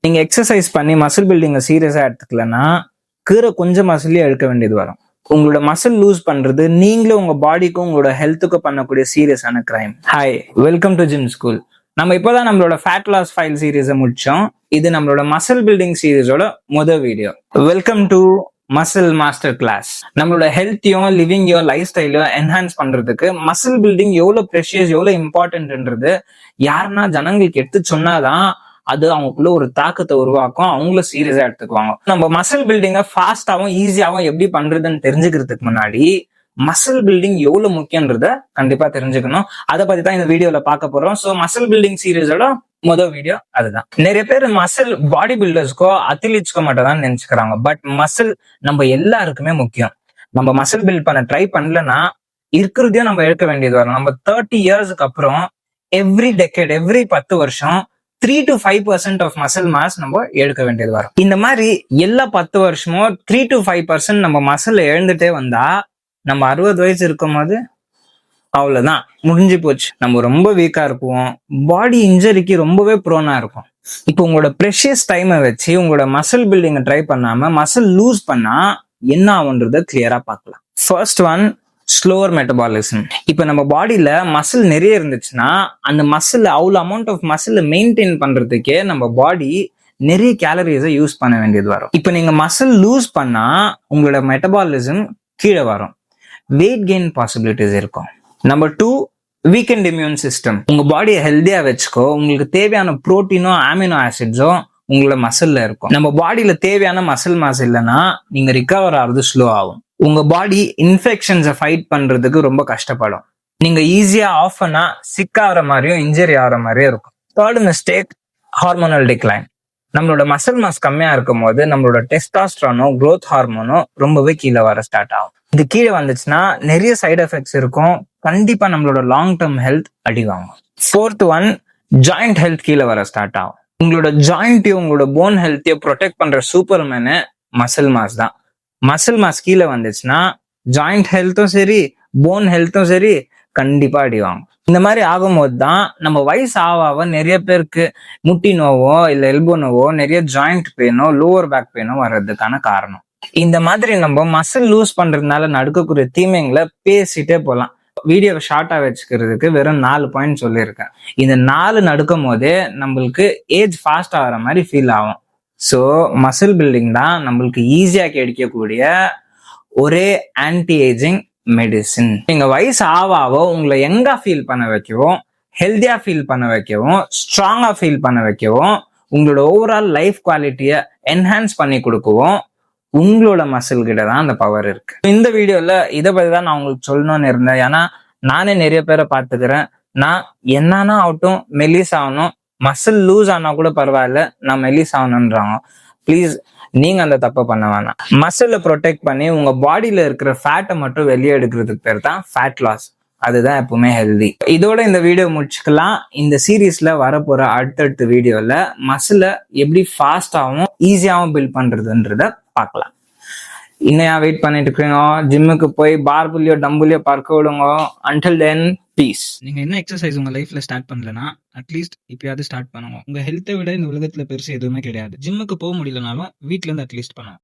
நீங்க எக்ஸசைஸ் பண்ணி மசில் பில்டிங்கை சீரியஸா எடுத்துக்கலன்னா கீரை கொஞ்சம் மசிலே எடுக்க வேண்டியது வரும். உங்களோட மசில் லூஸ் பண்றது நீங்களே உங்க பாடிக்கும் உங்களோட ஹெல்த்துக்கும் பண்ணக்கூடிய சீரியஸான crime. Hi, welcome to gym school. நம்ம இப்போதான் நம்மளோட ஃபேட் லாஸ் ஃபைல் சீரீஸை முடிச்சோம். இது நம்மளோட மசில் பில்டிங் சீரீஸோட முதல் video. Welcome to muscle master class. நம்மளோட ஹெல்த்தையும் லிவிங்கையும் லைஃப் ஸ்டைலையும் என்ஹான்ஸ் பண்றதுக்கு மசில் பில்டிங் எவ்வளவு ப்ரெஷியஸ், எவ்வளவு இம்பார்ட்டன்ட்ன்றது யாருன்னா ஜனங்களுக்கு எடுத்து சொன்னாதான் அது அவங்களுக்குள்ள ஒரு தாக்கத்தை உருவாக்கும், அவங்களும் சீரியஸா எடுத்துக்குவாங்க. நம்ம மசில் பில்டிங்கை ஃபாஸ்டாவும் ஈஸியாவும் எப்படி பண்றதுன்னு தெரிஞ்சுக்கிறதுக்கு முன்னாடி மசில் பில்டிங் எவ்வளவு முக்கியன்றத கண்டிப்பா தெரிஞ்சுக்கணும். அதை பத்தி தான் இந்த வீடியோல பார்க்க போறோம். ஸோ மசில் பில்டிங் சீரீஸோட முதல் வீடியோ அதுதான். நிறைய பேர் மசில் பாடி பில்டர்ஸ்க்கோ அத்லீட்ஸ்க்கோ மட்டும் தான் நினைச்சுக்கிறாங்க. பட் மசில் நம்ம எல்லாருக்குமே முக்கியம். நம்ம மசில் பில்ட் பண்ண ட்ரை பண்ணலன்னா இருக்கிறதையும் நம்ம எடுக்க வேண்டியது வரும். நம்ம 30 இயர்ஸ்க்கு அப்புறம் எவ்ரி டெக்கேட், எவ்ரி 10 வருஷம் 3 to 5% ஆஃப் மசில் மாஸ் நம்ம எடுக்க வேண்டியது வரும். இந்த மாதிரி எல்லா 10 வருஷமும் 3 to 5% நம்ம மசில் எழுந்துட்டே வந்தா நம்ம 60 வயசு இருக்கும் போது அவ்வளவுதான், முடிஞ்சு போச்சு. நம்ம ரொம்ப வீக்கா இருப்போம், பாடி இன்ஜரிக்கு ரொம்பவே ப்ரோனா இருக்கும். இப்போ உங்களோட ப்ரெஷியஸ் டைமை வச்சு உங்களோட மசில் பில்டிங்கை ட்ரை பண்ணாம மசில் லூஸ் பண்ணா என்ன ஆகுன்றத கிளியரா பார்க்கலாம். First one, slower metabolism. இப்ப நம்ம பாடியில மசில் நிறைய இருந்துச்சுன்னா அந்த மசில் அவ்வளவு அமௌண்ட் ஆஃப் மசில் மெயின்டைன் பண்றதுக்கே நம்ம பாடி நிறைய கேலரிஸை யூஸ் பண்ண வேண்டியது வரும். இப்ப நீங்க மசில் லூஸ் பண்ணா உங்களோட மெட்டபாலிசம் கீழே வரும், வெயிட் கெயின் பாசிபிலிட்டிஸ் இருக்கும். Number 2, weekend immune system. உங்க பாடியை ஹெல்தியா வச்சுக்கோ. உங்களுக்கு தேவையான புரோட்டீனோ அமினோ ஆசிட்ஸோ உங்களோட மசில்ல இருக்கும். நம்ம பாடியில தேவையான மசில் மாஸ் இல்லைன்னா நீங்க ரிகவர் ஆகுறது ஸ்லோ ஆகும். உங்க பாடி இன்ஃபெக்ஷன்ஸை ஃபைட் பண்றதுக்கு ரொம்ப கஷ்டப்படும். நீங்க ஈஸியா ஆஃப் பண்ணா சிக் ஆகிற மாதிரியும் இன்ஜரி ஆகிற மாதிரியும் இருக்கும். Third mistake, hormonal decline. நம்மளோட மசில் மாஸ் கம்மியா இருக்கும் போது நம்மளோட டெஸ்டாஸ்ட்ரானோ growth ஹார்மோனோ ரொம்பவே கீழே வர ஸ்டார்ட் ஆகும். இது கீழே வந்துச்சுன்னா நிறைய சைடு எஃபெக்ட்ஸ் இருக்கும். கண்டிப்பா நம்மளோட லாங் டேர்ம் ஹெல்த் அடிவாங்கும். ஃபோர்த் ஒன், ஜாயிண்ட் ஹெல்த் கீழே வர ஸ்டார்ட் ஆகும். உங்களோட ஜாயிண்ட்டையும் உங்களோட போன் ஹெல்த்தையும் ப்ரொடெக்ட் பண்ற சூப்பர்மேனு மசில் மாஸ் தான். மசில் மாஸ் கீழே வந்துச்சுன்னா ஜாயிண்ட் ஹெல்த்தும் சரி, போன் ஹெல்த்தும் சரி கண்டிப்பா அடிவாங்க. இந்த மாதிரி ஆகும்போது தான் நம்ம வயசு ஆக நிறைய பேருக்கு முட்டி நோவோ இல்ல எல்போ நோவோ, நிறைய ஜாயிண்ட் பெயினோ லோவர் பேக் பெயினோ வர்றதுக்கான காரணம். இந்த மாதிரி நம்ம மசில் லூஸ் பண்றதுனால நடக்கக்கூடிய தீமைங்களை பேசிட்டே போகலாம். வீடியோவை ஷார்ட்டா வச்சுக்கிறதுக்கு வெறும் 4 பாயிண்ட் சொல்லியிருக்கேன். இந்த 4 நடக்கும் போதே நம்மளுக்கு ஏஜ் ஃபாஸ்ட் ஆகிற மாதிரி ஃபீல் ஆகும். ஸோ மசில் பில்டிங் தான் நம்மளுக்கு ஈஸியா கிடைக்கக்கூடிய ஒரே ஆன்டி ஏஜிங் மெடிசின். நீங்க வயசு ஆவ உங்களை எங்கா ஃபீல் பண்ண வைக்கவும், ஹெல்தியா ஃபீல் பண்ண வைக்கவும், ஸ்ட்ராங்கா ஃபீல் பண்ண வைக்கவும், உங்களோட ஓவரால் லைஃப் குவாலிட்டியை என்ஹான்ஸ் பண்ணி கொடுக்கவும் உங்களோட மசில் கிட்ட தான் அந்த பவர் இருக்கு. இந்த வீடியோல இதை பத்தி தான் நான் உங்களுக்கு சொல்லணும்னு இருந்தேன். ஏன்னா நானே நிறைய பேரை பார்த்துக்கிறேன். நான் என்னன்னா ஆகட்டும், மெல்லிஸ் ஆகணும், மசில் லூஸ் ஆனா கூட பரவாயில்ல, நான் மெல்லிஸ் ஆகணும்ன்றாங்க. ப்ளீஸ் நீங்க அந்த தப்பை பண்ண வேணாம். மசிலை ப்ரொடெக்ட் பண்ணி உங்க பாடியில இருக்கிற ஃபேட்டை மட்டும் வெளியே எடுக்கிறதுக்கு பேர் தான் ஃபேட் லாஸ். அதுதான் எப்பவுமே ஹெல்தி. இதோட இந்த வீடியோ முடிச்சுக்கலாம். இந்த சீரீஸ்ல வரப்போற அடுத்தடுத்த வீடியோல மசிலை எப்படி ஃபாஸ்டாகவும் ஈஸியாகவும் பில்ட் பண்றதுன்றத பார்க்கலாம். இன்னும் வெயிட் பண்ணிட்டு இருக்கீங்க? ஜிம்முக்கு போய் பார்புலியோ டம்புலியோ பார்க்க விடுங்க. Until then peace. நீங்க என்ன எக்ஸசைஸ் உங்க லைஃப்ல ஸ்டார்ட் பண்ணலனா அட்லீஸ்ட் இப்பயாவது ஸ்டார்ட் பண்ணுங்க. உங்க ஹெல்த்தை விட இந்த உலகத்துல பெருசு எதுவுமே கிடையாது. ஜிம்முக்கு போக முடியலனாலும் வீட்ல இருந்து அட்லீஸ்ட் பண்ணுங்க.